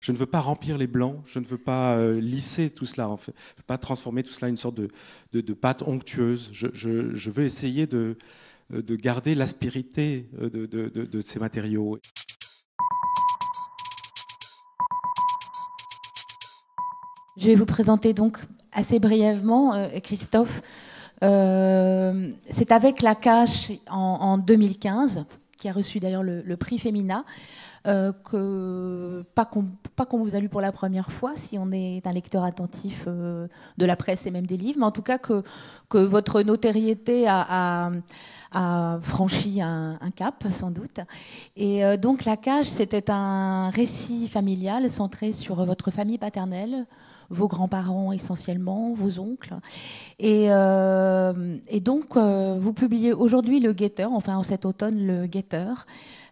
Je ne veux pas remplir les blancs, je ne veux pas lisser tout cela, en fait. Je ne veux pas transformer tout cela en une sorte de pâte onctueuse. Je veux essayer de garder l'aspérité de ces matériaux. Je vais vous présenter donc assez brièvement Christophe. C'est avec La Cache en 2015, qui a reçu d'ailleurs le prix Femina, pas qu'on vous a lu pour la première fois, si on est un lecteur attentif de la presse et même des livres, mais en tout cas que votre notoriété a franchi un cap, sans doute. Et donc La Cage, c'était un récit familial centré sur votre famille paternelle, vos grands-parents essentiellement, vos oncles. Et donc, vous publiez aujourd'hui Le Guetteur, enfin en cet automne, Le Guetteur,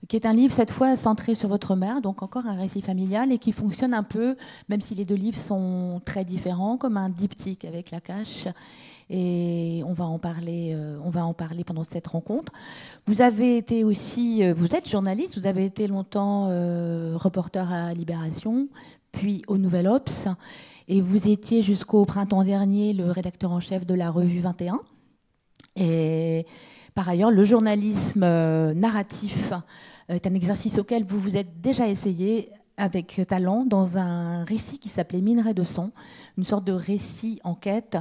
qui est un livre cette fois centré sur votre mère, donc encore un récit familial, et qui fonctionne un peu, même si les deux livres sont très différents, comme un diptyque avec La Cache. Et on va en parler pendant cette rencontre. Vous avez été aussi, vous êtes journaliste, vous avez été longtemps reporter à Libération, puis au Nouvel Obs, et vous étiez jusqu'au printemps dernier le rédacteur en chef de la revue 21. Et par ailleurs, le journalisme narratif est un exercice auquel vous vous êtes déjà essayé avec talent dans un récit qui s'appelait Minerai de son, une sorte de récit enquête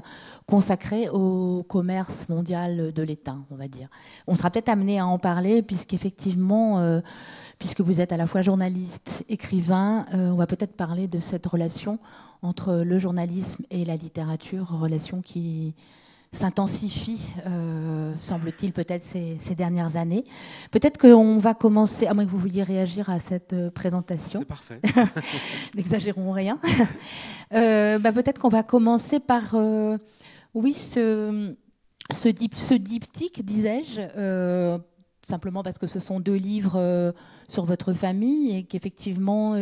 consacré au commerce mondial de l'étain, on va dire. On sera peut-être amené à en parler puisqu'effectivement, puisque vous êtes à la fois journaliste, écrivain, on va peut-être parler de cette relation entre le journalisme et la littérature, relation qui s'intensifie, semble-t-il, peut-être ces dernières années. Peut-être qu'on va commencer, à moins que vous vouliez réagir à cette présentation. C'est parfait. N'exagérons rien. Peut-être qu'on va commencer par, oui, ce diptyque, disais-je, simplement parce que ce sont deux livres sur votre famille et qu'effectivement,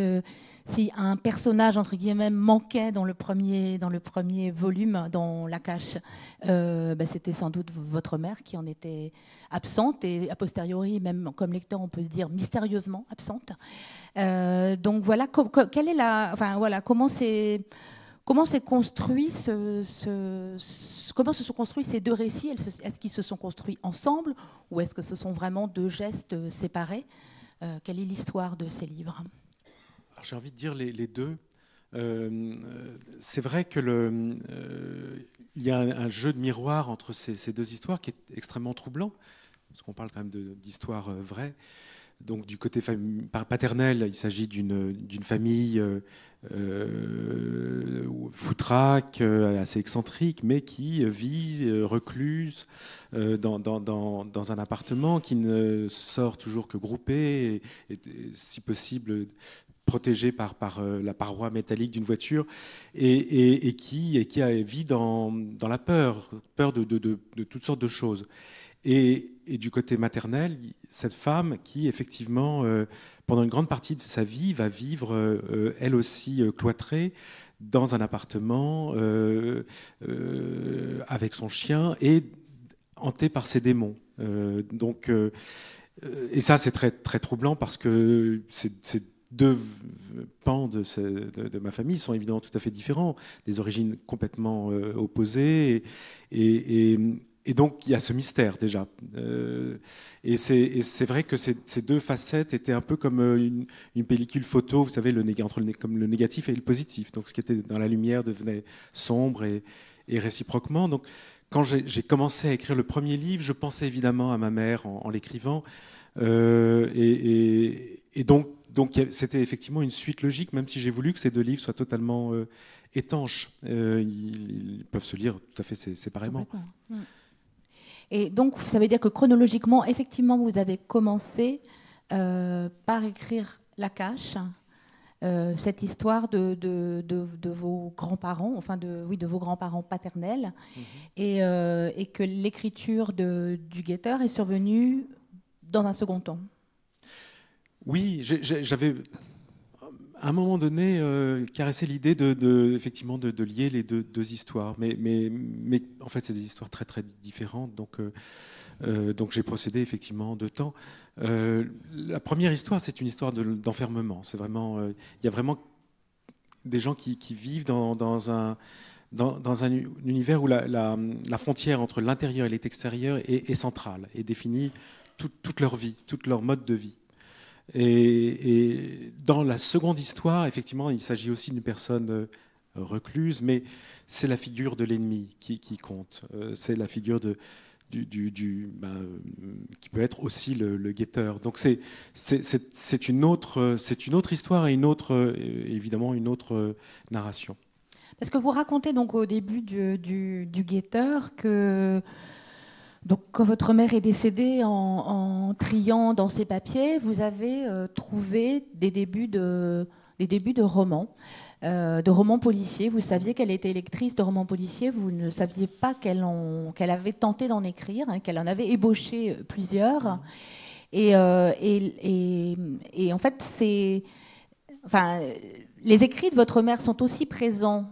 si un personnage, entre guillemets, manquait dans le premier volume, dans La Cache, c'était sans doute votre mère qui en était absente et a posteriori, même comme lecteur, on peut se dire mystérieusement absente. Donc voilà, quelle est comment s'est construit comment se sont construits ces deux récits? Est-ce qu'ils se sont construits ensemble ou est-ce que ce sont vraiment deux gestes séparés? Quelle est l'histoire de ces livres? J'ai envie de dire les deux. C'est vrai que il y a un jeu de miroir entre ces deux histoires qui est extrêmement troublant, parce qu'on parle quand même d'histoires vraies. Donc du côté paternel, il s'agit d'une famille foutraque, assez excentrique, mais qui vit recluse dans un appartement, qui ne sort toujours que groupé, et si possible protégé par la paroi métallique d'une voiture, et qui vit dans la peur de toutes sortes de choses. Et du côté maternel, cette femme qui, effectivement, pendant une grande partie de sa vie, va vivre, elle aussi, cloîtrée dans un appartement avec son chien et hantée par ses démons. Et ça, c'est très, très troublant parce que c'est deux pans de ma famille sont évidemment tout à fait différents, des origines complètement opposées. Et donc, il y a ce mystère déjà. Et c'est vrai que ces deux facettes étaient un peu comme une pellicule photo, vous savez, comme le négatif et le positif. Donc, ce qui était dans la lumière devenait sombre et réciproquement. Donc, quand j'ai commencé à écrire le premier livre, je pensais évidemment à ma mère en l'écrivant. Et donc, c'était effectivement une suite logique, même si j'ai voulu que ces deux livres soient totalement étanches. Ils peuvent se lire tout à fait séparément. Et donc, ça veut dire que chronologiquement, effectivement, vous avez commencé par écrire La Cache, cette histoire de vos grands-parents, enfin de vos grands-parents paternels, et que l'écriture du Guetteur est survenue dans un second temps. Oui, j'avais à un moment donné caressé l'idée effectivement de lier les deux histoires, mais en fait c'est des histoires très très différentes, donc j'ai procédé effectivement en deux temps. La première histoire, c'est une histoire d'enfermement. C'est vraiment, il y a vraiment des gens qui vivent dans un univers où la frontière entre l'intérieur et l'extérieur est centrale et définit toute leur vie, tout leur mode de vie. Et dans la seconde histoire, effectivement, il s'agit aussi d'une personne recluse, mais c'est la figure de l'ennemi qui compte. C'est la figure qui peut être aussi le guetteur. Donc c'est une autre histoire et évidemment une autre narration. Parce que vous racontez donc au début du guetteur que donc, quand votre mère est décédée en triant dans ses papiers, vous avez trouvé des débuts de romans. De romans policiers. Vous saviez qu'elle était lectrice de romans policiers, vous ne saviez pas qu'elle avait tenté d'en écrire, hein, qu'elle en avait ébauché plusieurs. Et en fait, les écrits de votre mère sont aussi présents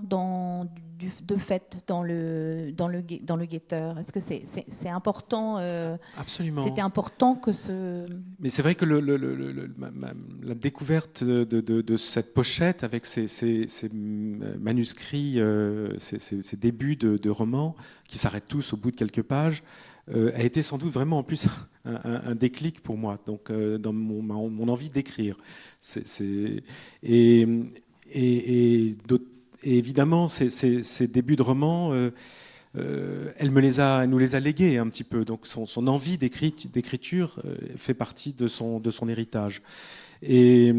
de fait dans le guetteur. Est-ce que c'est important Absolument. C'était important que ce... Mais c'est vrai que la découverte de cette pochette avec ces manuscrits, ces débuts de romans qui s'arrêtent tous au bout de quelques pages, a été sans doute vraiment en plus un déclic pour moi, donc dans mon envie d'écrire. Et évidemment, ces débuts de romans, elle nous les a légués un petit peu. Donc son envie d'écriture fait partie de son héritage. Et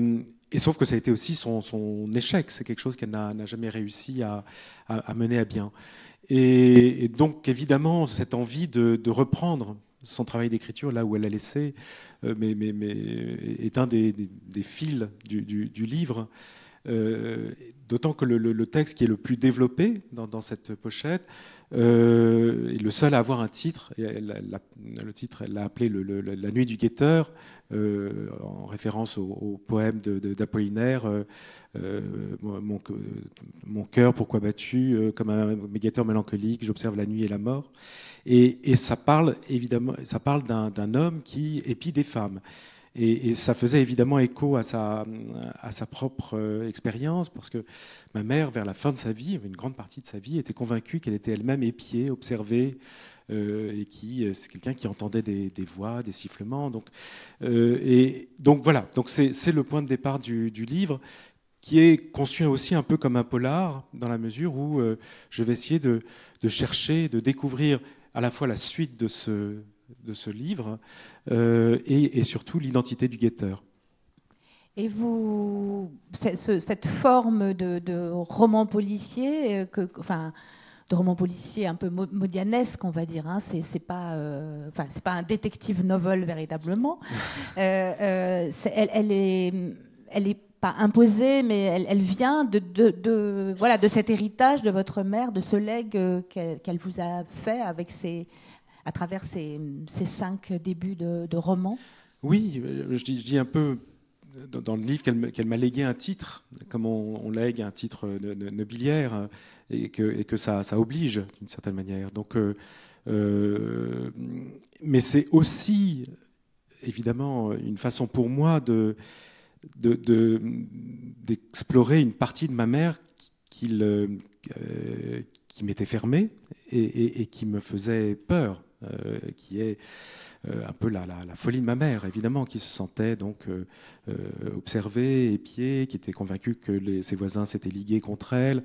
sauf que ça a été aussi son échec. C'est quelque chose qu'elle n'a jamais réussi à mener à bien. Et donc évidemment, cette envie de reprendre son travail d'écriture là où elle l'a laissé, mais est un des fils du livre. D'autant que le texte qui est le plus développé dans cette pochette est le seul à avoir un titre. Et le titre, elle l'a appelé La nuit du guetteur, en référence au poème d'Apollinaire. Mon cœur, pourquoi battu, comme un guetteur mélancolique, j'observe la nuit et la mort. Et ça parle évidemment, d'un homme qui épie des femmes. Et ça faisait évidemment écho à sa propre expérience, parce que ma mère, vers la fin de sa vie, une grande partie de sa vie, était convaincue qu'elle était elle-même épiée, observée, et c'est quelqu'un qui entendait des voix, des sifflements. Donc voilà, donc c'est le point de départ du livre, qui est conçu aussi un peu comme un polar, dans la mesure où je vais essayer de chercher, de découvrir à la fois la suite de ce livre et surtout l'identité du guetteur. Et cette forme de roman policier, de roman policier un peu modianesque, on va dire, hein, c'est pas un détective novel véritablement. Elle est pas imposée, mais elle vient de cet héritage de votre mère, de ce legs qu'elle vous a fait à travers ces 5 débuts de romans. Oui, je dis un peu dans le livre qu'elle m'a légué un titre, comme on lègue un titre nobiliaire, et que ça oblige d'une certaine manière. Donc, mais c'est aussi évidemment une façon pour moi d'explorer une partie de ma mère qui m'était fermée et qui me faisait peur, qui est un peu la folie de ma mère, évidemment, qui se sentait donc observée, épiée, qui était convaincue que ses voisins s'étaient ligués contre elle.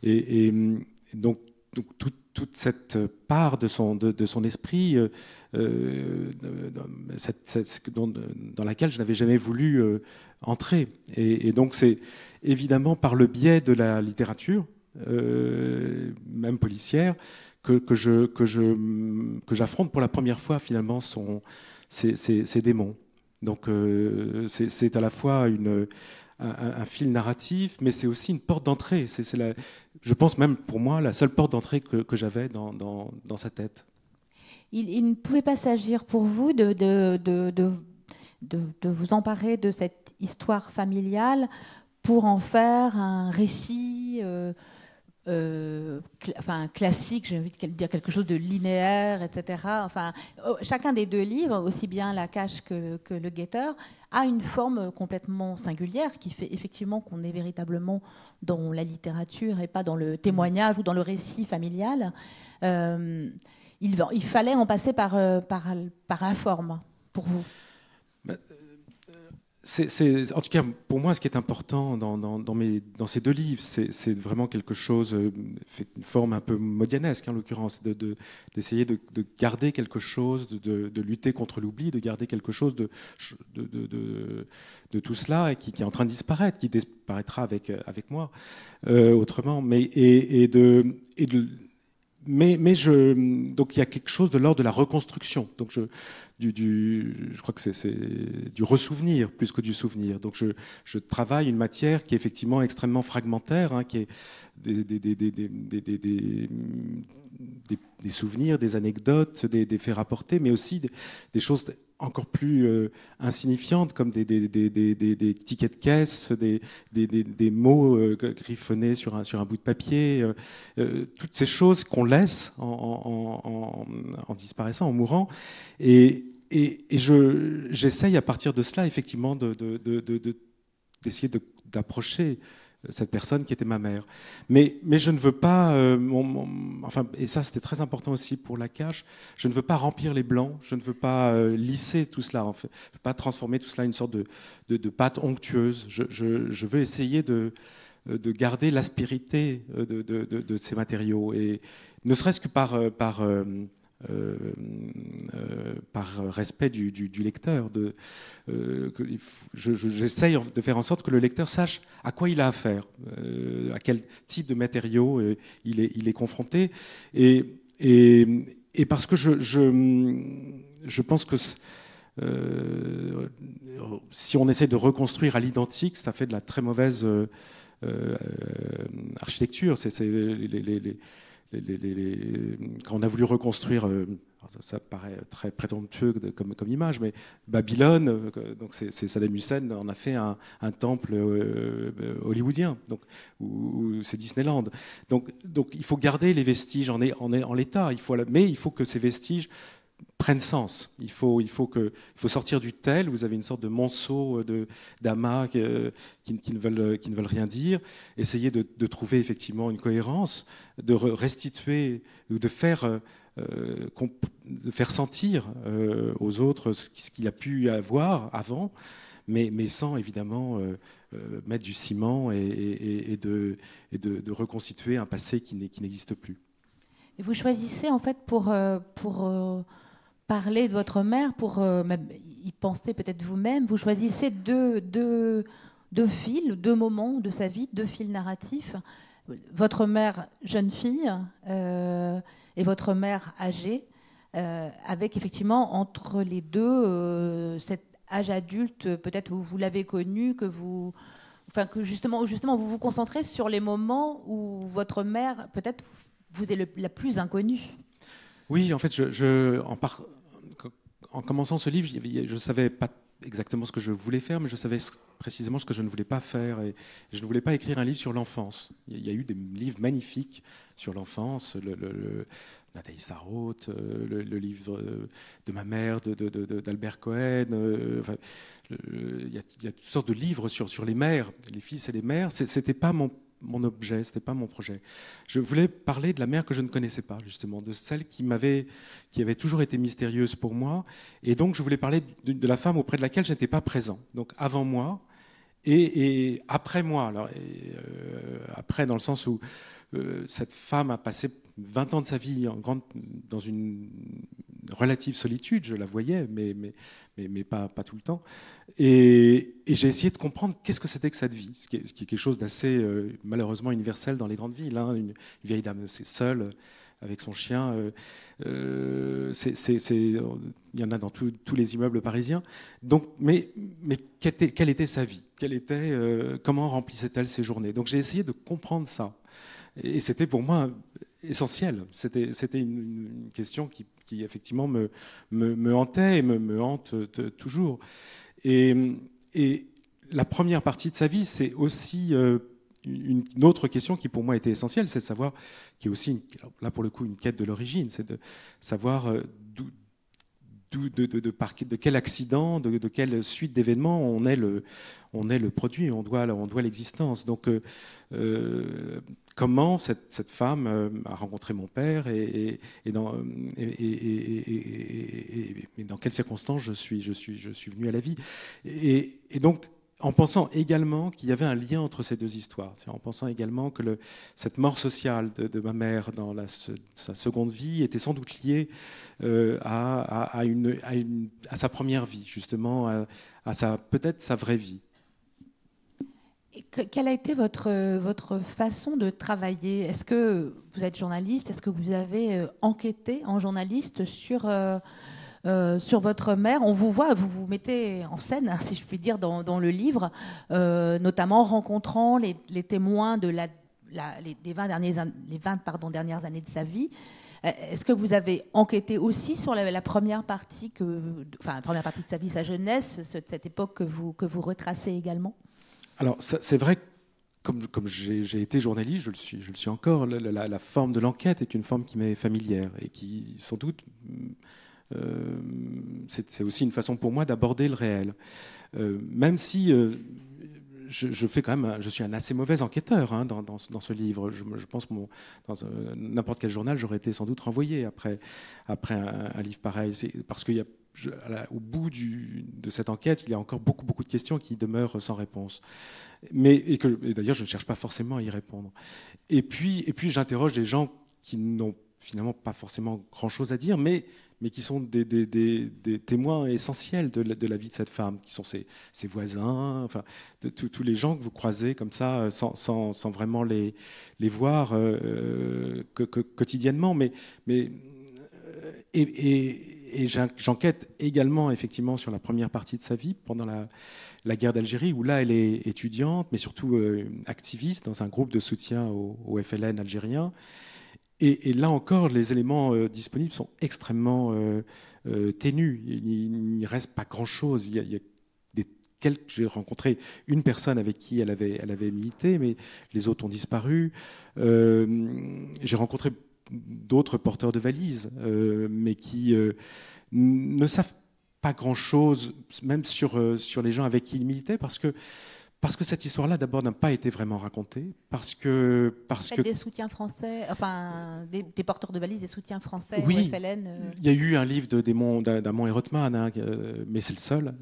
Et donc toute cette part de son esprit dans laquelle je n'avais jamais voulu entrer. Et donc c'est évidemment par le biais de la littérature, même policière, que j'affronte pour la première fois finalement ces démons. Donc c'est à la fois un fil narratif, mais c'est aussi une porte d'entrée. Je pense même pour moi la seule porte d'entrée que j'avais dans sa tête. Il ne pouvait pas s'agir pour vous de vous emparer de cette histoire familiale pour en faire un récit classique, j'ai envie de dire quelque chose de linéaire, etc. Enfin, chacun des deux livres, aussi bien La Cage que Le Guetteur, a une forme complètement singulière qui fait effectivement qu'on est véritablement dans la littérature et pas dans le témoignage ou dans le récit familial. Il fallait en passer par la forme, pour vous. En tout cas, pour moi, ce qui est important dans ces deux livres, c'est vraiment quelque chose, une forme un peu modianesque, en l'occurrence, d'essayer de garder quelque chose, de lutter contre l'oubli, de garder quelque chose de tout cela et qui est en train de disparaître, qui disparaîtra avec moi autrement. Donc il y a quelque chose de l'ordre de la reconstruction. Donc je crois que c'est du ressouvenir plus que du souvenir. Donc je travaille une matière qui est effectivement extrêmement fragmentaire, hein, qui est des souvenirs, des anecdotes, des faits rapportés, mais aussi des choses encore plus insignifiantes, comme des tickets de caisse, des mots griffonnés sur un bout de papier, toutes ces choses qu'on laisse en disparaissant, en mourant. Et j'essaye à partir de cela, effectivement, d'essayer d'approcher cette personne qui était ma mère. Mais je ne veux pas, et ça c'était très important aussi pour La Cage, je ne veux pas remplir les blancs, je ne veux pas lisser tout cela, en fait. Je ne veux pas transformer tout cela en une sorte de pâte onctueuse. Je veux essayer de garder l'aspérité de ces matériaux, et ne serait-ce que par respect du lecteur. J'essaye de faire en sorte que le lecteur sache à quoi il a affaire, à quel type de matériaux il est confronté. Et parce que je pense que si on essaie de reconstruire à l'identique, ça fait de la très mauvaise architecture. Quand on a voulu reconstruire, ça paraît très prétentieux comme image, mais Babylone, donc c'est Saddam Hussein en a fait un temple hollywoodien, ou c'est Disneyland. Donc il faut garder les vestiges en l'état, mais il faut que ces vestiges prennent sens. Il faut sortir du tel. Vous avez une sorte de monceau d'amas qui ne veulent rien dire. Essayer de trouver effectivement une cohérence, de restituer ou de faire sentir aux autres ce qu'il a pu avoir avant, mais sans évidemment mettre du ciment et de reconstituer un passé qui n'existe plus. Et vous choisissez en fait pour parler de votre mère, pour y penser peut-être vous-même, vous choisissez deux fils, deux moments de sa vie, deux fils narratifs. Votre mère jeune fille et votre mère âgée, avec effectivement entre les deux cet âge adulte, peut-être vous l'avez connu, que justement vous vous concentrez sur les moments où votre mère peut-être vous est la plus inconnue. Oui, en fait, en commençant ce livre, je ne savais pas exactement ce que je voulais faire, mais je savais précisément ce que je ne voulais pas faire. Et je ne voulais pas écrire un livre sur l'enfance. Il y a eu des livres magnifiques sur l'enfance, Nathalie Sarraute, le livre de ma mère, d'Albert Cohen. Il y a toutes sortes de livres sur les mères, les fils et les mères. C'était pas mon objet, c'était pas mon projet. Je voulais parler de la mère que je ne connaissais pas, justement, de celle qui avait toujours été mystérieuse pour moi, et donc je voulais parler de la femme auprès de laquelle je n'étais pas présent. Donc avant moi et après moi. Alors, après, dans le sens où cette femme a passé 20 ans de sa vie dans une relative solitude, je la voyais, mais pas tout le temps. Et j'ai essayé de comprendre qu'est-ce que c'était que cette vie, ce qui est quelque chose d'assez malheureusement universel dans les grandes villes. Hein. Une vieille dame seule, avec son chien, il y en a dans tous les immeubles parisiens. Donc, mais quelle était sa vie, comment remplissait-elle ses journées? Donc j'ai essayé de comprendre ça. Et c'était pour moi essentiel. C'était une question qui effectivement me hantait et me hante toujours. Et la première partie de sa vie, c'est aussi une autre question qui pour moi était essentielle, c'est de savoir, qui est aussi, là pour le coup, une quête de l'origine, c'est de savoir de quel accident, de quelle suite d'événements on est le produit, on doit l'existence. Donc, comment cette femme a rencontré mon père et dans quelles circonstances je suis venu à la vie. Et donc, en pensant également qu'il y avait un lien entre ces deux histoires, en pensant également que cette mort sociale de ma mère dans sa seconde vie était sans doute liée à sa première vie, justement, peut-être sa vraie vie. Et quelle a été votre façon de travailler? Est-ce que vous êtes journaliste? Est-ce que vous avez enquêté en journaliste sur votre mère? On vous voit, vous vous mettez en scène, si je puis dire, dans le livre, notamment rencontrant les témoins de les 20 dernières années de sa vie. Est-ce que vous avez enquêté aussi sur la première partie la première partie de sa vie, sa jeunesse, cette époque que vous retracez également? Alors, c'est vrai, comme j'ai été journaliste, je le suis encore, la forme de l'enquête est une forme qui m'est familière et qui, sans doute, c'est aussi une façon pour moi d'aborder le réel. Même si je suis un assez mauvais enquêteur dans ce livre. Je pense que dans n'importe quel journal, j'aurais été sans doute renvoyé après un livre pareil. Parce qu'il y a au bout de cette enquête, il y a encore beaucoup de questions qui demeurent sans réponse. Et d'ailleurs, je ne cherche pas forcément à y répondre. Et puis j'interroge des gens qui n'ont finalement pas forcément grand-chose à dire, mais qui sont des témoins essentiels de la vie de cette femme, qui sont ses voisins, enfin, tous les gens que vous croisez comme ça, sans vraiment les voir quotidiennement. Et j'enquête également effectivement sur la première partie de sa vie, pendant la guerre d'Algérie, où là elle est étudiante, mais surtout activiste dans un groupe de soutien au FLN algérien. Et là encore, les éléments disponibles sont extrêmement ténus. Il n'y reste pas grand-chose. J'ai rencontré une personne avec qui elle avait milité, mais les autres ont disparu. J'ai rencontré d'autres porteurs de valises, mais qui ne savent pas grand-chose, même sur les gens avec qui ils militaient, parce que cette histoire-là, d'abord, n'a pas été vraiment racontée, parce que des soutiens français, enfin des porteurs de valises, des soutiens français oui, au FLN. Il y a eu un livre d'Amon et Rothman, mais c'est le seul.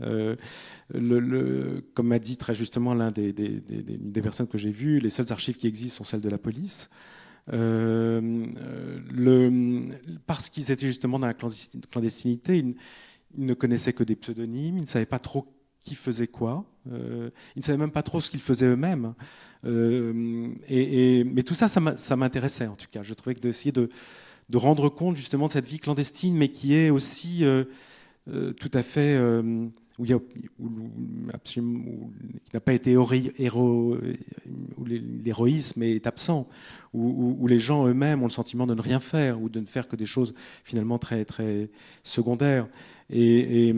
Comme m'a dit très justement l'une des personnes que j'ai vues, les seules archives qui existent sont celles de la police. Parce qu'ils étaient justement dans la clandestinité, ils ne connaissaient que des pseudonymes, ils ne savaient pas trop qui faisait quoi, ils ne savaient même pas trop ce qu'ils faisaient eux-mêmes. Mais tout ça, ça m'intéressait en tout cas. Je trouvais que d'essayer de rendre compte justement de cette vie clandestine, mais qui est aussi tout à fait où qui n'a pas été où l'héroïsme est absent, où les gens eux-mêmes ont le sentiment de ne rien faire ou de ne faire que des choses finalement très très secondaires. Et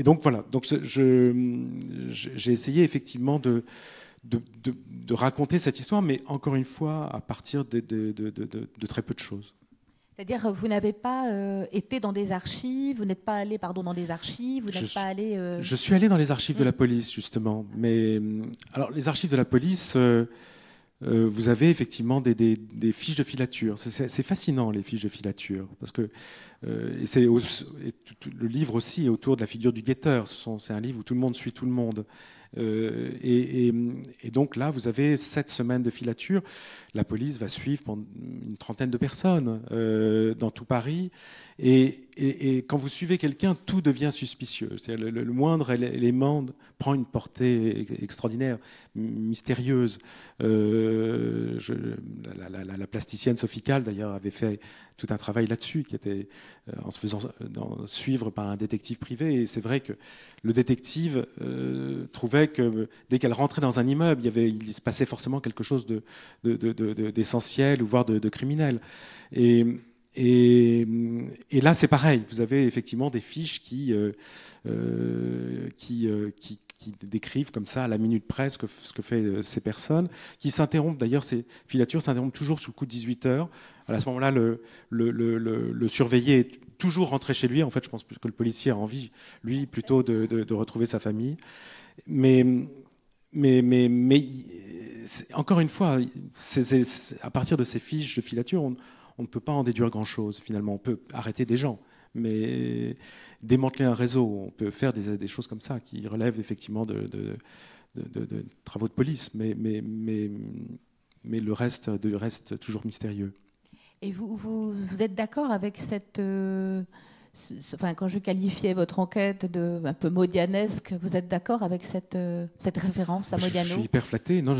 donc voilà. Donc j'ai essayé effectivement de raconter cette histoire, mais encore une fois à partir de très peu de choses. C'est-à-dire, vous n'avez pas été dans des archives, vous n'êtes pas allé, dans des archives, vous n'êtes pas allé... Je suis allé dans les archives de la police, justement. Mais alors, les archives de la police, vous avez effectivement des fiches de filature. C'est fascinant, les fiches de filature, parce que le livre aussi est autour de la figure du guetteur. C'est un livre où tout le monde suit tout le monde. Et donc là, vous avez 7 semaines de filature. La police va suivre pendant une trentaine de personnes dans tout Paris. Et quand vous suivez quelqu'un, tout devient suspicieux. Le moindre élément prend une portée extraordinaire, mystérieuse. La plasticienne Sophie Calle, d'ailleurs, avait fait tout un travail là-dessus, qui était en se faisant suivre par un détective privé. Et c'est vrai que le détective trouvait que dès qu'elle rentrait dans un immeuble, il se passait forcément quelque chose d'essentiel, ou voire de criminel. Et là, c'est pareil. Vous avez effectivement des fiches qui qui décrivent comme ça à la minute près ce que fait ces personnes, qui s'interrompent. D'ailleurs, ces filatures s'interrompent toujours sous le coup de 18 heures. À ce moment-là, le surveillé est toujours rentré chez lui. En fait, je pense que le policier a envie, lui, plutôt de retrouver sa famille. Mais encore une fois, à partir de ces fiches de filature, on ne peut pas en déduire grand-chose. Finalement, on peut arrêter des gens, mais démanteler un réseau, on peut faire des choses comme ça qui relèvent effectivement de travaux de police, mais le reste toujours mystérieux. Et vous êtes d'accord avec cette... Enfin, quand je qualifiais votre enquête de un peu modianesque, vous êtes d'accord avec cette référence à Modiano? Je suis hyper flatté. Non,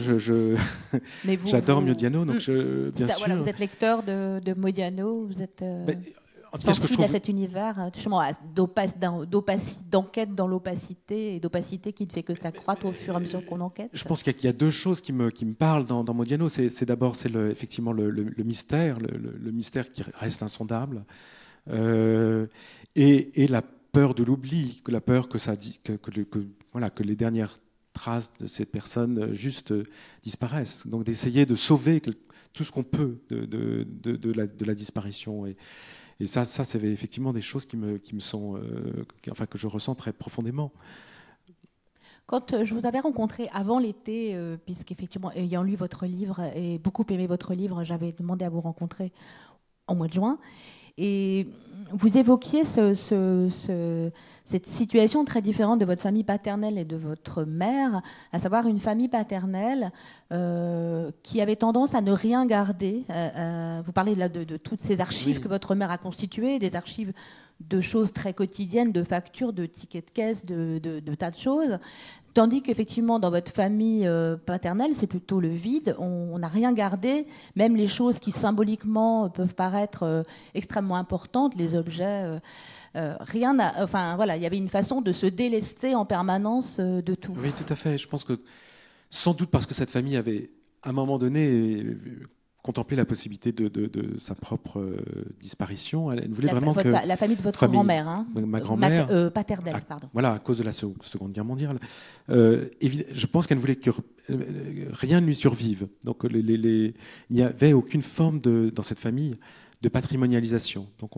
j'adore Modiano, donc bien sûr. Voilà, vous êtes lecteur de Modiano, vous êtes sensible à cet univers, justement, d'enquête dans l'opacité, et d'opacité qui ne fait que s'accroître au fur et à mesure qu'on enquête. Je pense qu'il y a deux choses qui me parlent dans Modiano. C'est d'abord effectivement le mystère, le mystère qui reste insondable. Et la peur de l'oubli, la peur que les dernières traces de ces personnes juste disparaissent. Donc d'essayer de sauver tout ce qu'on peut de la disparition. Et ça c'est effectivement des choses qui me sont, que je ressens très profondément. Quand je vous avais rencontré avant l'été, puisqu'effectivement, ayant lu votre livre et beaucoup aimé votre livre, j'avais demandé à vous rencontrer en mois de juin. Et vous évoquiez cette situation très différente de votre famille paternelle et de votre mère, à savoir une famille paternelle qui avait tendance à ne rien garder. Vous parlez là de toutes ces archives que votre mère a constituées, des archives de choses très quotidiennes, de factures, de tickets de caisse, de tas de choses. Tandis qu'effectivement, dans votre famille paternelle, c'est plutôt le vide. On n'a rien gardé, même les choses qui symboliquement peuvent paraître extrêmement importantes, les objets. Rien n'a. Enfin, voilà, il y avait une façon de se délester en permanence de tout. Oui, tout à fait. Je pense que sans doute parce que cette famille avait, à un moment donné, contemplé la possibilité de sa propre disparition. Elle voulait vraiment que la famille de votre grand-mère, hein, ma grand-mère, paternelle, pardon. Voilà, à cause de la Seconde Guerre mondiale. Je pense qu'elle voulait que rien ne lui survive. Donc, il n'y avait aucune forme dans cette famille de patrimonialisation. Donc,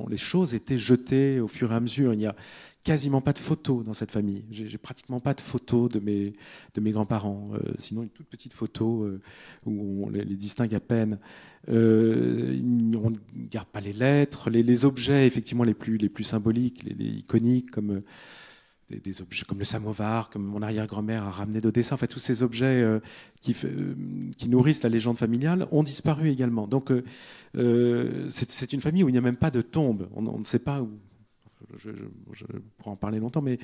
les choses étaient jetées au fur et à mesure. Il n'y a quasiment pas de photos dans cette famille. J'ai pratiquement pas de photos de mes grands-parents. Sinon, une toute petite photo où on les distingue à peine. On ne garde pas les lettres, les objets effectivement les plus symboliques, les iconiques, comme des objets comme le samovar, comme mon arrière-grand-mère a ramené d'Odessa. Enfin, tous ces objets qui nourrissent la légende familiale ont disparu également. Donc, c'est une famille où il n'y a même pas de tombe. On ne sait pas où. Je pourrais en parler longtemps, mais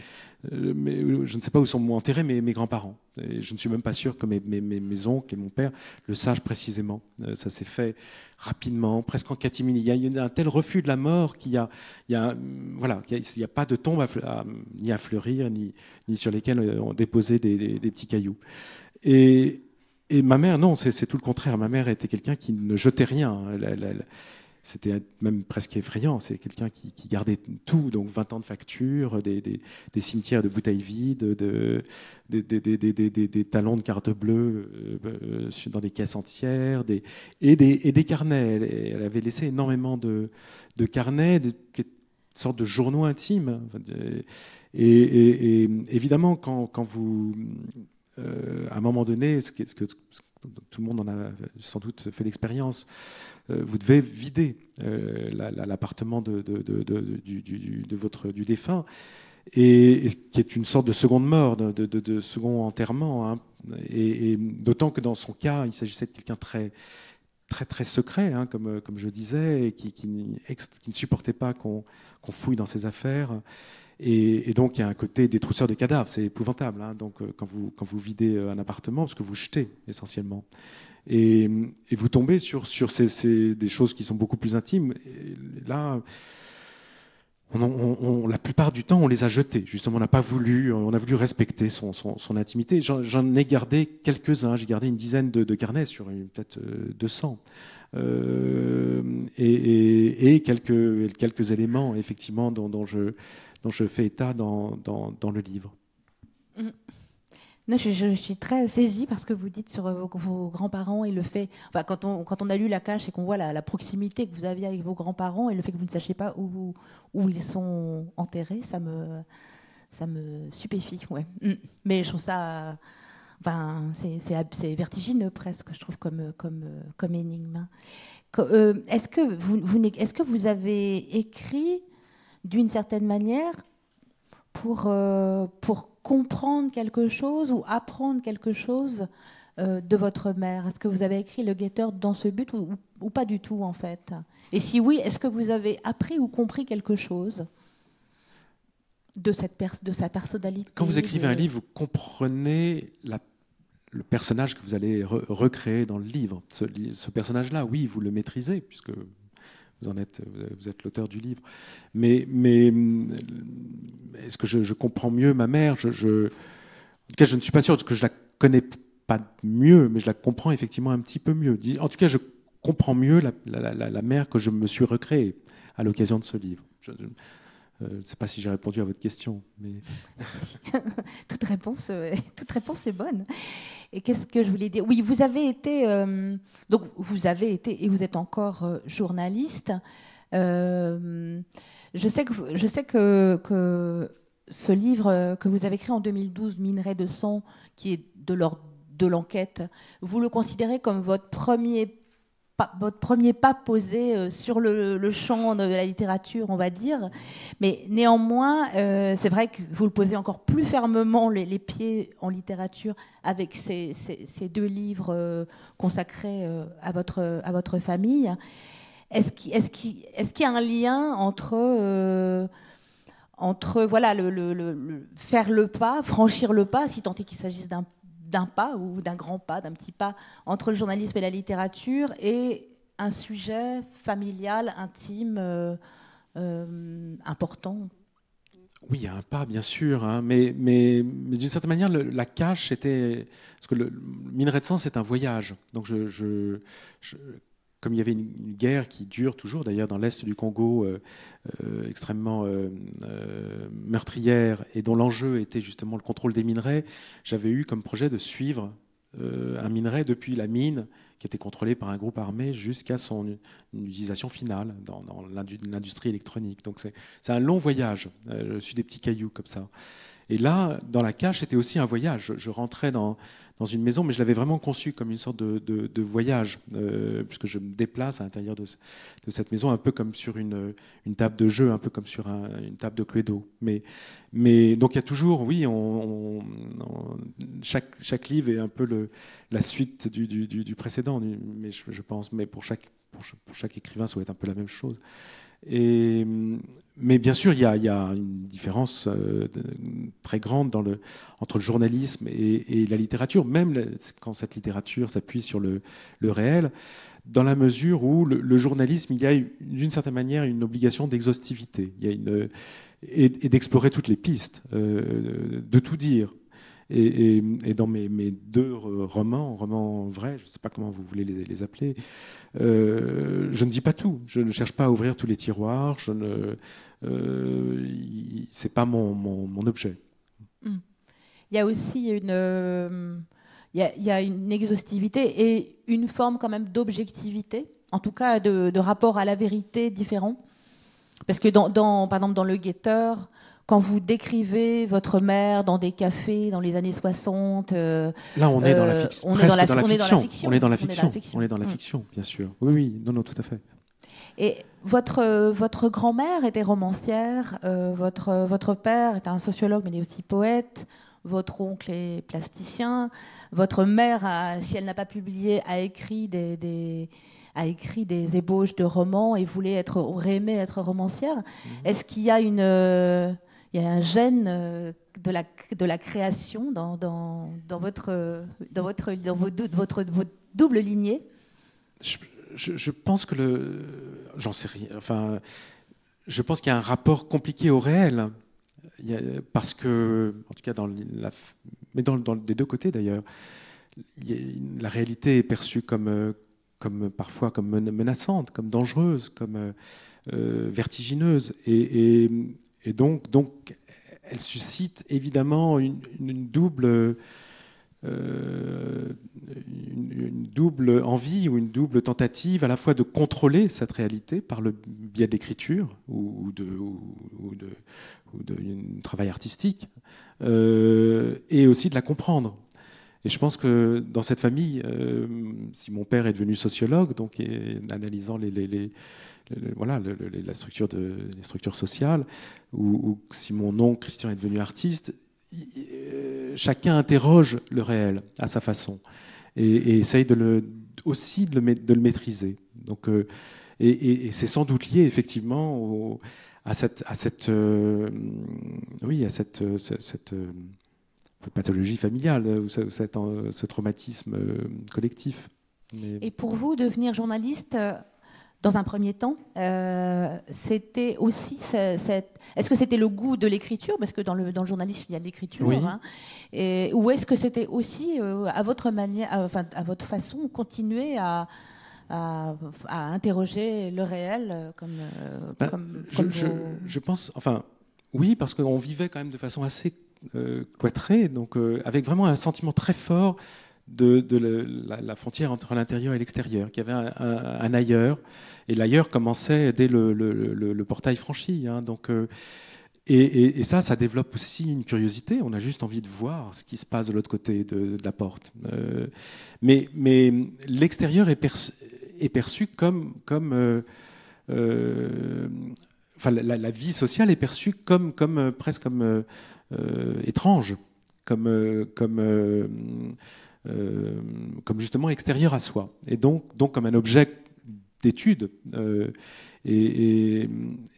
je ne sais pas où sont enterrés mes grands-parents. Et je ne suis même pas sûr que mes oncles et mon père le sachent précisément. Ça s'est fait rapidement, presque en catimini. Il y a un tel refus de la mort qu'il n'y a pas de tombe ni à fleurir, ni sur lesquelles on déposait des petits cailloux. Et ma mère, non, c'est tout le contraire. Ma mère était quelqu'un qui ne jetait rien. C'était même presque effrayant. C'est quelqu'un qui gardait tout, donc 20 ans de factures, des cimetières de bouteilles vides, des talons de carte bleue dans des caisses entières, et des carnets. Elle avait laissé énormément de carnets, une sorte de journaux intimes. Et évidemment, quand vous, à un moment donné, ce que tout le monde en a sans doute fait l'expérience, vous devez vider l'appartement du défunt, et qui est une sorte de seconde mort, de second enterrement, hein. Et d'autant que dans son cas, il s'agissait de quelqu'un très, très, très secret, hein, comme je disais, et qui ne supportait pas qu'on fouille dans ses affaires. Et donc, il y a un côté détrousseur de cadavres, c'est épouvantable, hein. Donc, quand vous videz un appartement, parce que vous jetez essentiellement. Et vous tombez sur des choses qui sont beaucoup plus intimes. Et là, la plupart du temps, on les a jetées. Justement, on a voulu respecter son intimité. J'en ai gardé quelques-uns. J'ai gardé une dizaine de carnets sur peut-être 200. Et quelques éléments, effectivement, dont je fais état dans le livre. Mm. Non, je suis très saisie par ce que vous dites sur vos grands-parents et le fait, enfin, quand on a lu La Cache et qu'on voit la proximité que vous aviez avec vos grands-parents et le fait que vous ne sachiez pas où ils sont enterrés, ça me stupéfie. Ouais. Mais je trouve ça, enfin, c'est vertigineux presque, je trouve, comme énigme. Est-ce que vous avez écrit d'une certaine manière pour comprendre quelque chose ou apprendre quelque chose de votre mère? Est-ce que vous avez écrit Le Guetteur dans ce but ou pas du tout en fait? Et si oui, est-ce que vous avez appris ou compris quelque chose de sa personnalité? Quand vous écrivez un livre, vous comprenez le personnage que vous allez recréer dans le livre. Ce personnage-là, oui, vous le maîtrisez, puisque vous êtes l'auteur du livre. Mais est-ce que je comprends mieux ma mère? En tout cas, je ne suis pas sûr que je la connais pas mieux, mais je la comprends effectivement un petit peu mieux. En tout cas, je comprends mieux la mère que je me suis recréée à l'occasion de ce livre. Je ne sais pas si j'ai répondu à votre question. Mais... toute réponse est bonne. Et qu'est-ce que je voulais dire? Oui, vous avez été, donc vous avez été et vous êtes encore journaliste. Je sais que ce livre que vous avez écrit en 2012, Minerai de sang, qui est de l'enquête, vous le considérez comme votre premier pas posé sur le champ de la littérature, on va dire. Mais néanmoins, c'est vrai que vous le posez encore plus fermement les pieds en littérature avec ces deux livres consacrés à votre famille. Est-ce qu'il y a un lien entre voilà, faire le pas, franchir le pas, si tant est qu'il s'agisse d'un pas ou d'un grand pas, d'un petit pas entre le journalisme et la littérature et un sujet familial, intime, important? Oui, il y a un pas, bien sûr, hein, mais d'une certaine manière, la cache était... Parce que le Minerai de sang, c'est un voyage. Donc, comme il y avait une guerre qui dure toujours, d'ailleurs, dans l'Est du Congo, extrêmement meurtrière, et dont l'enjeu était justement le contrôle des minerais, j'avais eu comme projet de suivre un minerai depuis la mine, qui était contrôlée par un groupe armé, jusqu'à son utilisation finale dans l'industrie électronique. Donc c'est un long voyage. Je suis des petits cailloux comme ça. Et là, dans la cache, c'était aussi un voyage. Je rentrais dans une maison, mais je l'avais vraiment conçu comme une sorte de voyage, puisque je me déplace à l'intérieur de cette maison, un peu comme sur une table de jeu, un peu comme sur une table de Cluedo. Mais donc il y a toujours, oui, chaque livre est un peu la suite du précédent, mais je pense, mais pour chaque écrivain, ça doit être un peu la même chose. Mais bien sûr, il y a une différence très grande entre le journalisme et la littérature, même quand cette littérature s'appuie sur le réel, dans la mesure où le journalisme, il y a d'une certaine manière une obligation d'exhaustivité, et d'explorer toutes les pistes, de tout dire. Et dans mes deux romans vrais, je ne sais pas comment vous voulez les appeler, je ne dis pas tout. Je ne cherche pas à ouvrir tous les tiroirs. C'est pas mon objet. Il y a aussi il y a une exhaustivité et une forme quand même d'objectivité, en tout cas de rapport à la vérité différent. Parce que par exemple dans Le Guetteur, quand vous décrivez votre mère dans des cafés dans les années 60... là, on est dans la fiction. On est dans la fiction. On est dans la fiction. On est dans la fiction, bien sûr. Oui, oui, non, tout à fait. Et votre grand-mère était romancière, votre père était un sociologue, mais il est aussi poète, votre oncle est plasticien, votre mère, si elle n'a pas publié, a écrit des ébauches de romans et aurait aimé être romancière. Est-ce qu'il y a il y a un gène de la création dans votre double lignée? Je pense que j'en sais rien. Enfin, je pense qu'il y a un rapport compliqué au réel, parce que, en tout cas, mais dans des deux côtés d'ailleurs, la réalité est perçue comme parfois comme menaçante, comme dangereuse, comme vertigineuse, et donc elle suscite évidemment une double envie ou une double tentative à la fois de contrôler cette réalité par le biais de l'écriture ou d'un travail artistique, et aussi de la comprendre. Et je pense que dans cette famille, si mon père est devenu sociologue, donc analysant la structure les structures sociales, ou si mon oncle Christian est devenu artiste, chacun interroge le réel à sa façon et essaye aussi de le maîtriser. Donc, et c'est sans doute lié effectivement à cette pathologie familiale, ou ce traumatisme collectif. Et pour vous, devenir journaliste, dans un premier temps, c'était aussi est-ce que c'était le goût de l'écriture, parce que dans le journalisme il y a de l'écriture, oui. Ou est-ce que c'était aussi à votre manière, à votre façon, continuer à interroger le réel je pense, oui, parce qu'on vivait quand même de façon assez cloîtrée, donc avec vraiment un sentiment très fort de la frontière entre l'intérieur et l'extérieur, qu'il y avait un ailleurs, et l'ailleurs commençait dès le portail franchi. Hein, donc, et ça développe aussi une curiosité. On a juste envie de voir ce qui se passe de l'autre côté de la porte. Mais l'extérieur est perçu comme la vie sociale est perçue presque comme étrange, comme justement extérieur à soi, et donc comme un objet d'étude. Et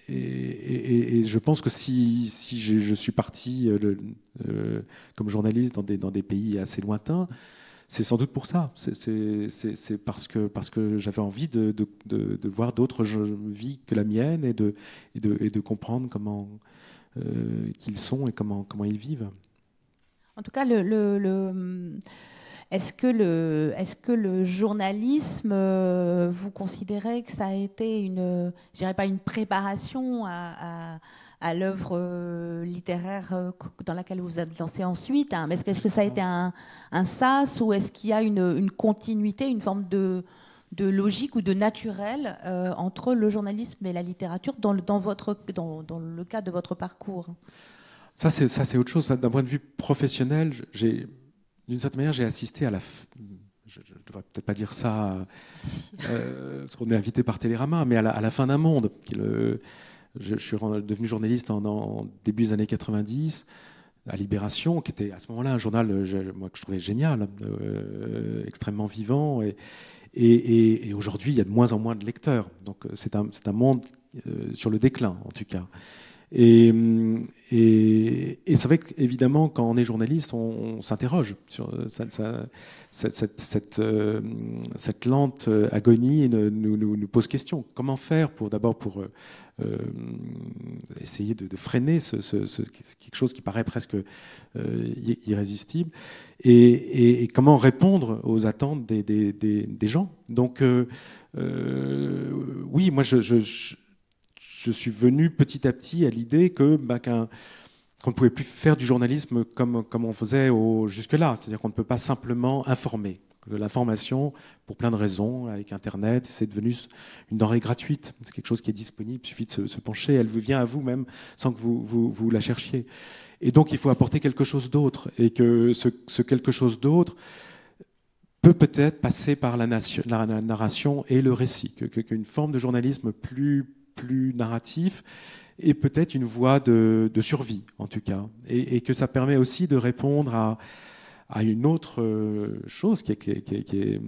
je pense que si je suis parti comme journaliste dans des pays assez lointains, c'est sans doute pour ça. C'est parce que j'avais envie de voir d'autres vies que la mienne, et de comprendre comment qu'ils sont et comment ils vivent. En tout cas, est-ce que le journalisme, vous considérez que ça a été je dirais pas une préparation à l'œuvre littéraire dans laquelle vous vous êtes lancé ensuite, hein, mais est-ce que ça a été un sas, ou est-ce qu'il y a une continuité, une forme de logique ou de naturel entre le journalisme et la littérature dans le cas de votre parcours? Ça, c'est autre chose. D'un point de vue professionnel, d'une certaine manière, j'ai assisté à je ne devrais peut-être pas dire ça, parce qu'on est invité par Télérama, mais à la fin d'un monde. Je suis devenu journaliste en début des années 90, à Libération, qui était à ce moment-là un journal moi, que je trouvais génial, extrêmement vivant. Et aujourd'hui, il y a de moins en moins de lecteurs. Donc c'est un monde sur le déclin, en tout cas. Et c'est vrai qu'évidemment, quand on est journaliste, on s'interroge sur cette lente agonie, nous pose question. Comment faire pour essayer de freiner quelque chose qui paraît presque irrésistible, et comment répondre aux attentes des gens. Donc oui, moi je suis venu petit à petit à l'idée qu'on ne pouvait plus faire du journalisme comme on faisait jusque-là. C'est-à-dire qu'on ne peut pas simplement informer. L'information, pour plein de raisons, avec Internet, c'est devenu une denrée gratuite. C'est quelque chose qui est disponible, il suffit de se pencher. Elle vous vient à vous même sans que vous la cherchiez. Et donc il faut apporter quelque chose d'autre. Et que ce quelque chose d'autre peut-être passer par la narration et le récit. Qu'une forme de journalisme plus narratif, et peut-être une voie de survie, en tout cas. Et que ça permet aussi de répondre à une autre chose qui est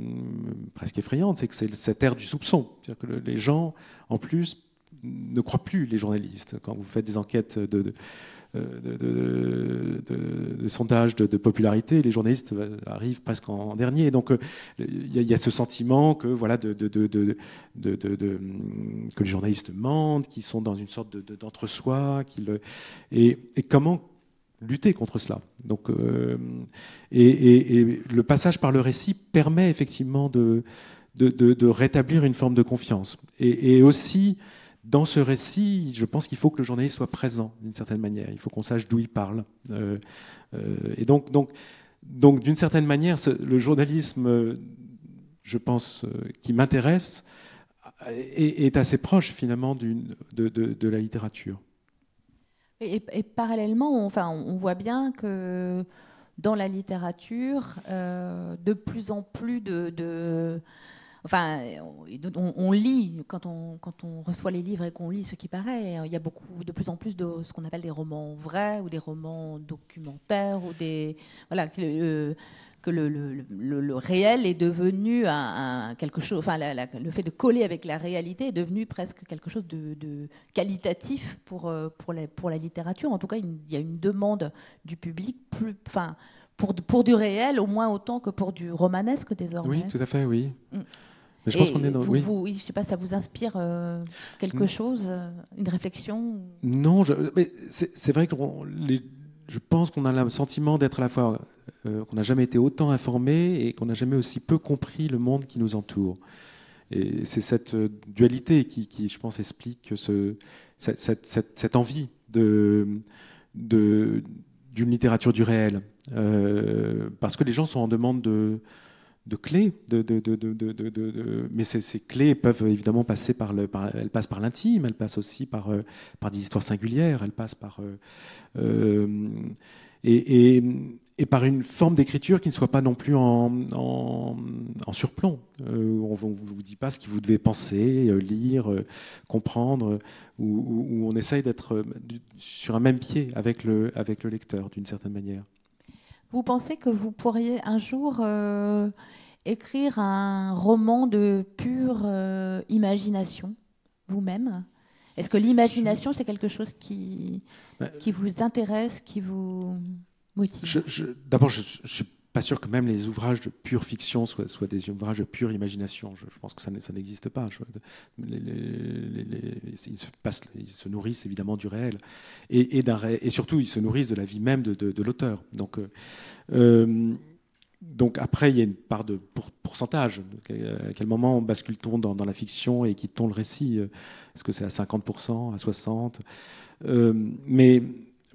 presque effrayante, c'est que c'est cette ère du soupçon. C'est-à-dire que les gens, en plus, ne croient plus les journalistes. Quand vous faites des enquêtes de sondages de popularité, les journalistes arrivent presque en dernier. Donc il y a ce sentiment que que les journalistes mentent, qu'ils sont dans une sorte d'entre-soi, et comment lutter contre cela. Donc et le passage par le récit permet effectivement de rétablir une forme de confiance, et aussi dans ce récit, je pense qu'il faut que le journaliste soit présent d'une certaine manière. Il faut qu'on sache d'où il parle. Et donc d'une certaine manière, le journalisme, je pense, qui m'intéresse, est assez proche finalement de la littérature. Et parallèlement, on voit bien que dans la littérature, de plus en plus on lit, quand on reçoit les livres et qu'on lit ce qui paraît, il y a de plus en plus de ce qu'on appelle des romans vrais ou des romans documentaires ou que le réel est devenu quelque chose. Le fait de coller avec la réalité est devenu presque quelque chose de qualitatif pour la littérature. En tout cas, il y a une demande du public pour du réel au moins autant que pour du romanesque désormais. Oui, tout à fait, oui. Mais je pense qu'on est dans. Oui, je sais pas, ça vous inspire quelque chose, une réflexion? Non, mais c'est vrai que je pense qu'on a le sentiment d'être à la fois qu'on n'a jamais été autant informé et qu'on n'a jamais aussi peu compris le monde qui nous entoure. Et c'est cette dualité qui, je pense, explique cette envie d'une littérature du réel, parce que les gens sont en demande de clés, mais ces clés peuvent évidemment passer elles passent par l'intime, elles passent aussi par des histoires singulières, elles passent par et par une forme d'écriture qui ne soit pas non plus en surplomb. On ne vous dit pas ce que vous devez penser, lire, comprendre, où on essaye d'être sur un même pied avec le lecteur, d'une certaine manière. Vous pensez que vous pourriez un jour écrire un roman de pure imagination, vous-même? Est-ce que l'imagination, c'est quelque chose qui vous intéresse, qui vous motive? D'abord, je ne suis pas sûr que même les ouvrages de pure fiction soient des ouvrages de pure imagination. Je pense que ça n'existe pas. Ils se nourrissent évidemment du réel. Et surtout, ils se nourrissent de la vie même de l'auteur. Donc après, il y a une part de pourcentage. À quel moment bascule-t-on dans la fiction et quitte-t-on le récit? Est-ce que c'est à 50%, à 60%?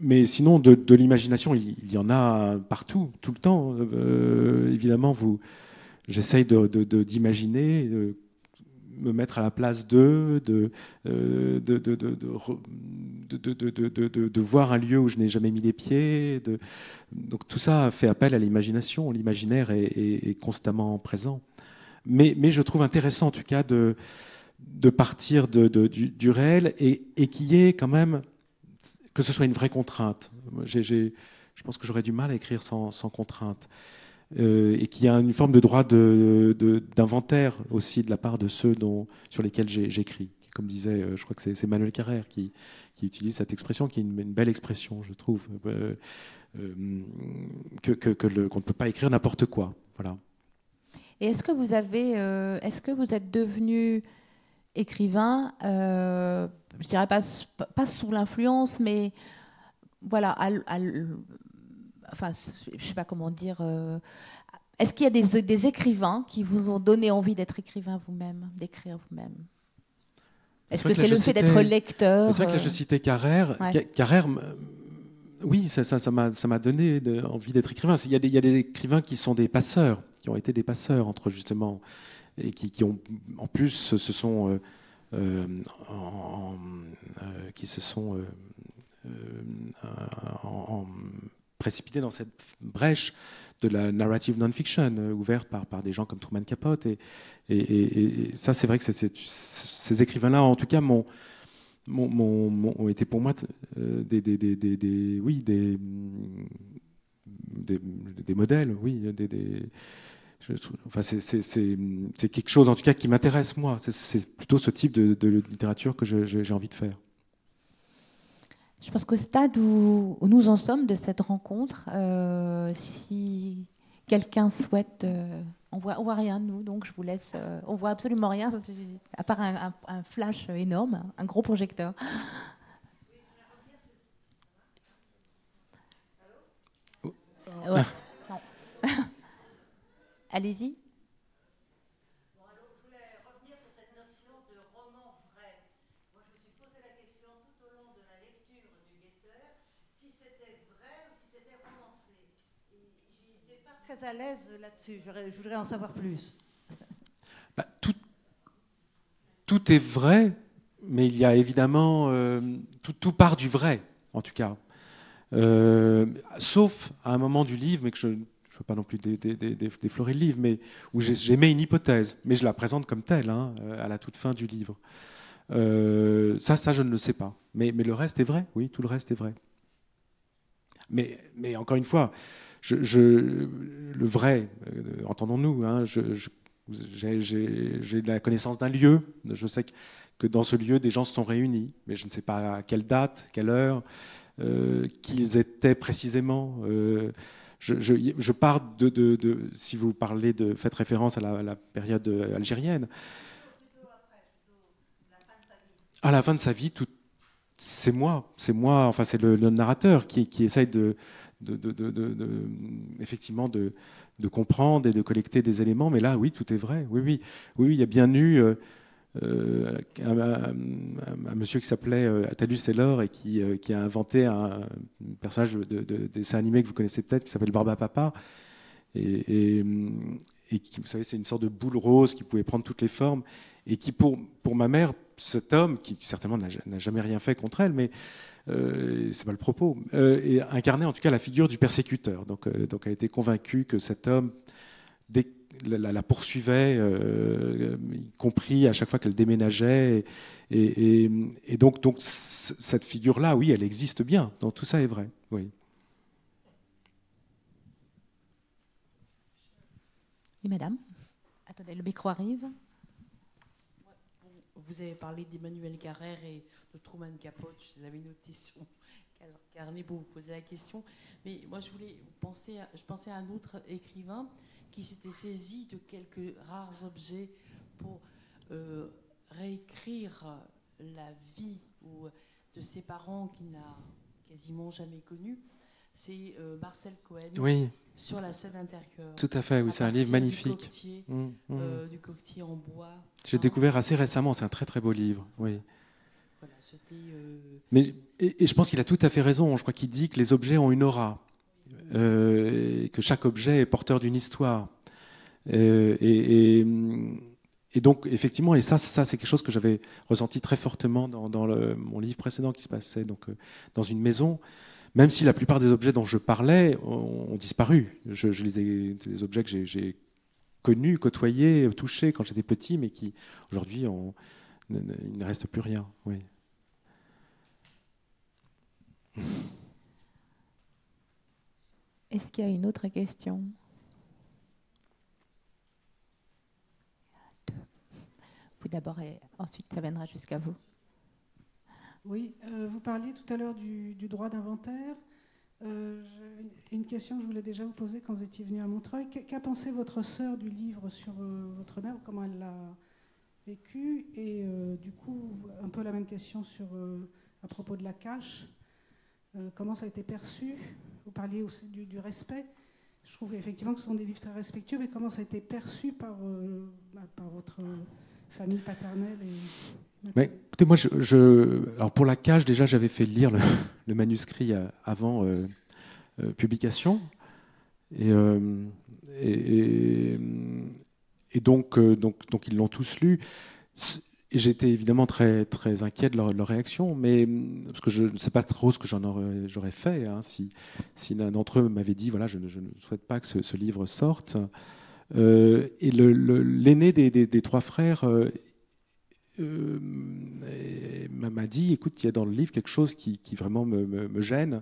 Mais sinon, de l'imagination, il y en a partout, tout le temps. Évidemment, j'essaye d'imaginer, me mettre à la place d'eux, de voir un lieu où je n'ai jamais mis les pieds. Donc tout ça fait appel à l'imagination. L'imaginaire est constamment présent. Mais je trouve intéressant, en tout cas, de partir du réel et qu'il y ait quand même, que ce soit une vraie contrainte. Je pense que j'aurais du mal à écrire sans contrainte. Et qu'il y a une forme de droit d'inventaire aussi de la part de ceux sur lesquels j'écris. Comme disait, je crois que c'est Emmanuel Carrère qui utilise cette expression, qui est une belle expression, je trouve, qu'on ne peut pas écrire n'importe quoi. Voilà. Et est-ce que vous êtes devenu écrivain, je dirais pas sous l'influence, mais voilà, je sais pas comment dire. Est-ce qu'il y a des écrivains qui vous ont donné envie d'être écrivain vous-même, d'écrire vous-même? Est-ce que c'est le fait d'être lecteur? C'est vrai que là, je citais Carrère. Ouais. Carrère, oui, ça m'a donné envie d'être écrivain. Il y a des écrivains qui sont des passeurs, qui ont été des passeurs entre justement, et qui ont, en plus, qui se sont précipités dans cette brèche de la narrative non-fiction ouverte par des gens comme Truman Capote. Et ça, c'est vrai que ces écrivains-là, en tout cas, ont été pour moi des modèles, oui, c'est quelque chose, en tout cas, qui m'intéresse, moi. C'est plutôt ce type de littérature que j'ai envie de faire. Je pense qu'au stade où nous en sommes de cette rencontre, si quelqu'un souhaite... on voit rien, nous, donc je vous laisse... on voit absolument rien, à part un flash énorme, un gros projecteur. Ouais. Non. Allez-y. Bon, alors, je voulais revenir sur cette notion de roman vrai. Moi, je me suis très à l'aise là-dessus. Je voudrais en savoir plus. Bah, tout est vrai, mais il y a évidemment... tout part du vrai, en tout cas. Sauf à un moment du livre, mais que je ne veux pas non plus déflorer le livre, mais où j'émets une hypothèse, mais je la présente comme telle, hein, à la toute fin du livre. Ça, je ne le sais pas. Mais le reste est vrai, oui, tout le reste est vrai. Mais encore une fois, le vrai, entendons-nous, hein, j'ai la connaissance d'un lieu, je sais que dans ce lieu, des gens se sont réunis, mais je ne sais pas à quelle date, quelle heure, qu'ils étaient précisément. Je pars si vous parlez faites référence à la période algérienne. À la fin de sa vie, c'est moi, enfin c'est le narrateur qui essaye effectivement de comprendre et de collecter des éléments. Mais là, oui, tout est vrai. Oui, il y a bien eu un monsieur qui s'appelait Attalus Taylor et qui a inventé un personnage de dessin animé que vous connaissez peut-être, qui s'appelle Barbapapa. Et qui, vous savez, c'est une sorte de boule rose qui pouvait prendre toutes les formes et qui, pour ma mère, cet homme, qui certainement n'a jamais rien fait contre elle, mais c'est pas le propos, et incarnait en tout cas la figure du persécuteur. Donc elle était convaincue que cet homme la poursuivait, y compris à chaque fois qu'elle déménageait. Et donc cette figure-là, oui, elle existe bien. Donc tout ça est vrai, oui. Et madame, attendez, le micro arrive. Vous avez parlé d'Emmanuel Carrère et de Truman Capote. Je avais noté sur carnet pour vous poser la question. Mais moi, je pensais à un autre écrivain qui s'était saisi de quelques rares objets pour réécrire la vie de ses parents qu'il n'a quasiment jamais connus. C'est Marcel Cohen. Oui. Sur la scène intérieure. Tout à fait, oui, c'est un livre magnifique. Du coquetier en bois. J'ai découvert assez récemment, c'est un très très beau livre, oui. Voilà, Mais je pense qu'il a tout à fait raison. Je crois qu'il dit que les objets ont une aura, et que chaque objet est porteur d'une histoire. Et donc, effectivement, et ça c'est quelque chose que j'avais ressenti très fortement dans mon livre précédent qui se passait donc, dans une maison. Même si la plupart des objets dont je parlais ont disparu. Je les ai, des objets que j'ai connus, côtoyés, touchés quand j'étais petit, mais qui, aujourd'hui, il ne reste plus rien. Oui. Est-ce qu'il y a une autre question ? Vous d'abord et ensuite ça viendra jusqu'à vous. Oui, vous parliez tout à l'heure du droit d'inventaire. Une question que je voulais déjà vous poser quand vous étiez venu à Montreuil. Qu'a pensé votre sœur du livre sur votre mère, comment elle l'a vécu? Et du coup, un peu la même question à propos de la cache. Comment ça a été perçu? Vous parliez aussi du respect. Je trouve effectivement que ce sont des livres très respectueux, mais comment ça a été perçu par votre famille paternelle mais, écoutez, moi, alors pour la cage, déjà, j'avais fait lire le manuscrit avant publication, et donc ils l'ont tous lu. Et j'étais évidemment très très inquiet de leur réaction, mais parce que je ne sais pas trop ce que j'aurais fait, hein, si l'un d'entre eux m'avait dit voilà, je ne souhaite pas que ce livre sorte. Et l'aîné des trois frères m'a dit écoute, il y a dans le livre quelque chose qui vraiment me gêne.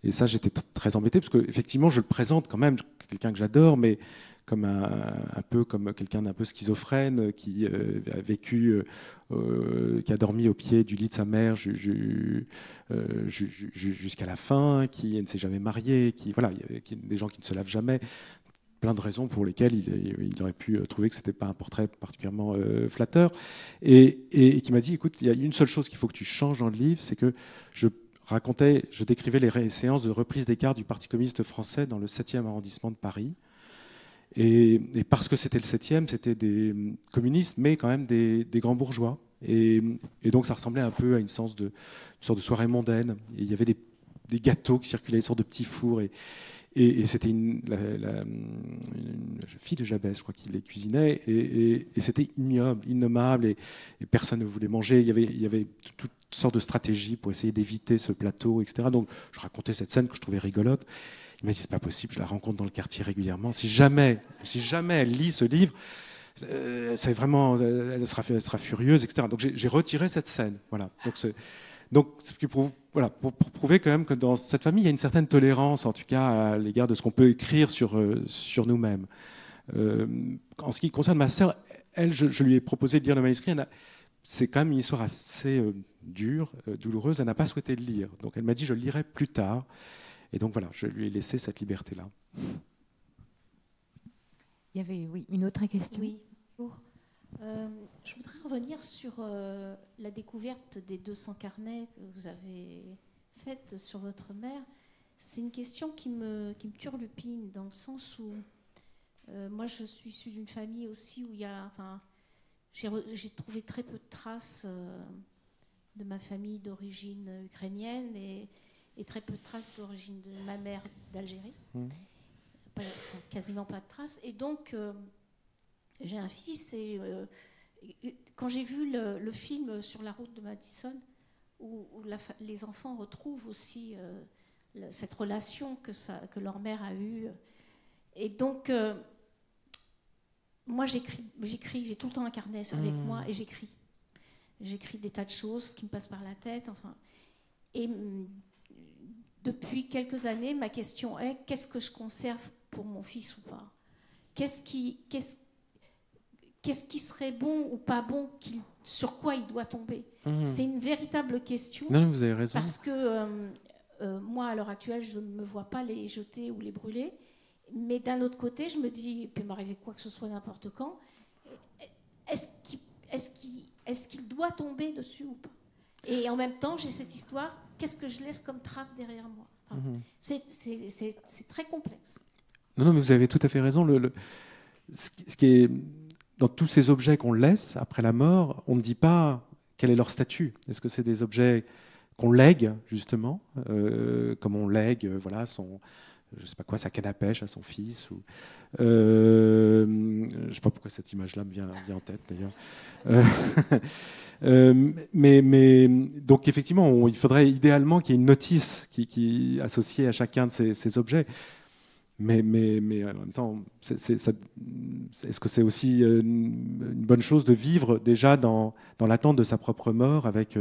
Et ça, j'étais très embêté parce qu'effectivement, je le présente quand même, quelqu'un que j'adore, mais comme un peu comme quelqu'un d'un peu schizophrène qui a vécu, qui a dormi au pied du lit de sa mère jusqu'à la fin, qui ne s'est jamais marié, qui des gens qui ne se lavent jamais. Plein de raisons pour lesquelles il aurait pu trouver que ce n'était pas un portrait particulièrement flatteur. Et qui m'a dit, écoute, il y a une seule chose qu'il faut que tu changes dans le livre, c'est que je décrivais les séances de reprise des cartes du Parti communiste français dans le 7e arrondissement de Paris. Et parce que c'était le 7e, c'était des communistes, mais quand même des grands bourgeois. Et donc ça ressemblait un peu à une sorte de soirée mondaine. Et il y avait des gâteaux qui circulaient, des sortes de petits fours. Et c'était une fille de Jabès, je crois, qui les cuisinait, et c'était ignoble, innommable, et personne ne voulait manger. Il y avait toutes sortes de stratégies pour essayer d'éviter ce plateau, etc. Donc je racontais cette scène que je trouvais rigolote. Il m'a dit, c'est pas possible, je la rencontre dans le quartier régulièrement. Si jamais elle lit ce livre, c'est vraiment, elle sera furieuse, etc. Donc j'ai retiré cette scène. Voilà. Donc pour prouver quand même que dans cette famille, il y a une certaine tolérance, en tout cas à l'égard de ce qu'on peut écrire sur nous-mêmes. En ce qui concerne ma sœur, elle, je lui ai proposé de lire le manuscrit. C'est quand même une histoire assez dure, douloureuse. Elle n'a pas souhaité le lire. Donc elle m'a dit, je le lirai plus tard. Et donc voilà, je lui ai laissé cette liberté-là. Il y avait, oui, une autre question. Oui, bonjour. Je voudrais revenir sur la découverte des 200 carnets que vous avez faites sur votre mère. C'est une question qui me turlupine, dans le sens où moi je suis issue d'une famille aussi où il y a, j'ai trouvé très peu de traces de ma famille d'origine ukrainienne et très peu de traces d'origine de ma mère d'Algérie. Quasiment pas de traces. Et donc, j'ai un fils et quand j'ai vu le film sur la route de Madison, où les enfants retrouvent aussi cette relation que leur mère a eue. Et donc, moi, j'écris, j'ai tout le temps un carnet avec moi et j'écris. J'écris des tas de choses qui me passent par la tête. Et depuis quelques années, ma question est, qu'est-ce que je conserve pour mon fils ou pas ? Qu'est-ce qui serait bon ou pas bon, sur quoi il doit tomber ? C'est une véritable question. Non, vous avez raison. Parce que moi, à l'heure actuelle, je ne me vois pas les jeter ou les brûler. Mais d'un autre côté, je me dis, il peut m'arriver quoi que ce soit n'importe quand. Est-ce qu'il doit tomber dessus ou pas ? Et en même temps, j'ai cette histoire, qu'est-ce que je laisse comme trace derrière moi ? C'est très complexe. Non, mais vous avez tout à fait raison. Ce qui est dans tous ces objets qu'on laisse après la mort, on ne dit pas quel est leur statut. Est-ce que c'est des objets qu'on lègue, justement, comme on lègue je ne sais pas quoi, sa canne à pêche à son fils je ne sais pas pourquoi cette image-là me vient en tête, d'ailleurs. Mais donc, effectivement, il faudrait idéalement qu'il y ait une notice qui associée à chacun de ces objets. Mais en même temps, est-ce que c'est aussi une bonne chose de vivre déjà dans l'attente de sa propre mort avec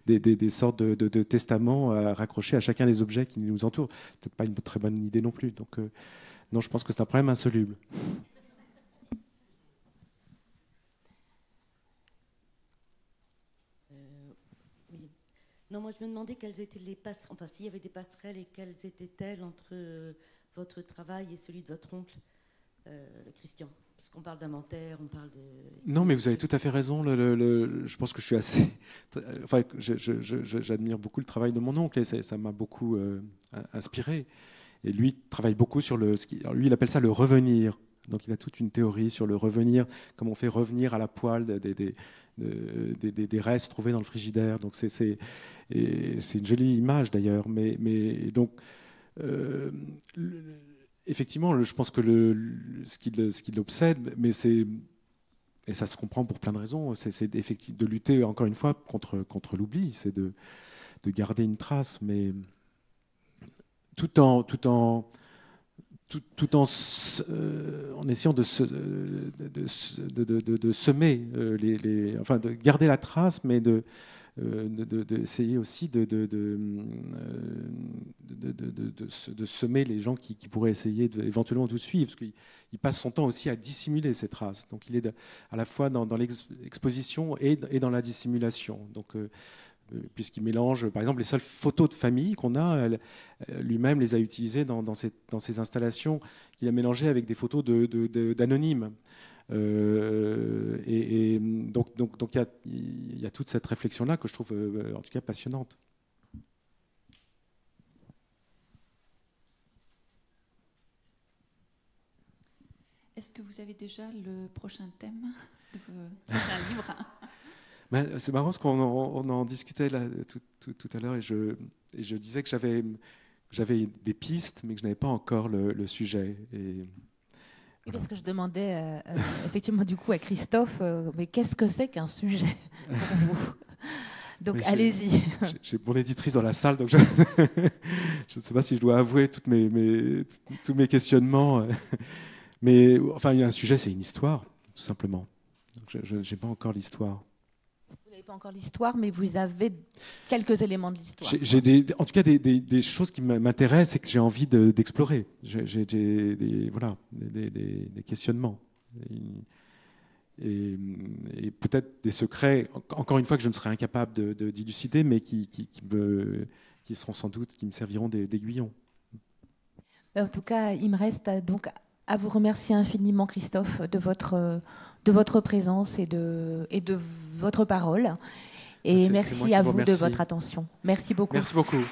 des sortes de testaments raccrochés à chacun des objets qui nous entourent ? Peut-être pas une très bonne idée non plus. Donc, non, je pense que c'est un problème insoluble. Oui. Non, moi je me demandais quelles étaient les passerelles, enfin s'il y avait des passerelles et quelles étaient-elles entre votre travail et celui de votre oncle, Christian. Parce qu'on parle d'inventaire, on parle de... Non, mais vous avez tout à fait raison. Je pense que je suis assez... Enfin, j'admire beaucoup le travail de mon oncle et ça m'a beaucoup inspiré. Et lui travaille beaucoup sur lui, il appelle ça le revenir. Donc il a toute une théorie sur le revenir, comment on fait revenir à la poêle des restes trouvés dans le frigidaire. Donc c'est une jolie image d'ailleurs. Mais donc... effectivement, je pense que ce qui l'obsède, et ça se comprend pour plein de raisons, c'est de lutter encore une fois contre l'oubli, c'est de garder une trace, mais tout en essayant de semer enfin de garder la trace, mais d'essayer aussi de semer les gens qui pourraient essayer éventuellement de suivre, parce qu'il passe son temps aussi à dissimuler ces traces. Donc il est à la fois dans l'exposition et dans la dissimulation. Donc, puisqu'il mélange, par exemple, les seules photos de famille qu'on a, lui-même les a utilisées dans ses installations, qu'il a mélangées avec des photos d'anonymes. Et donc il y a toute cette réflexion-là que je trouve en tout cas passionnante. Est-ce que vous avez déjà le prochain thème d'un livre ? C'est marrant parce qu'on en discutait là, tout à l'heure et je disais que j'avais des pistes, mais que je n'avais pas encore le sujet. Oui, parce que je demandais effectivement du coup à Christophe, mais qu'est-ce que c'est qu'un sujet pour vous? Donc allez-y. J'ai mon éditrice dans la salle, donc je ne sais pas si je dois avouer tous mes questionnements. Mais enfin, il y a un sujet, c'est une histoire, tout simplement. Donc, je n'ai pas encore l'histoire. Vous n'avez pas encore l'histoire, mais vous avez quelques éléments de l'histoire. En tout cas, des choses qui m'intéressent et que j'ai envie d'explorer. J'ai des questionnements. Et peut-être des secrets, encore une fois, que je ne serai incapable d'élucider, mais qui seront sans doute, qui me serviront d'aiguillon. En tout cas, il me reste donc à vous remercier infiniment, Christophe, de votre présence et de votre parole. Et merci à vous de votre attention. Merci beaucoup. Merci beaucoup.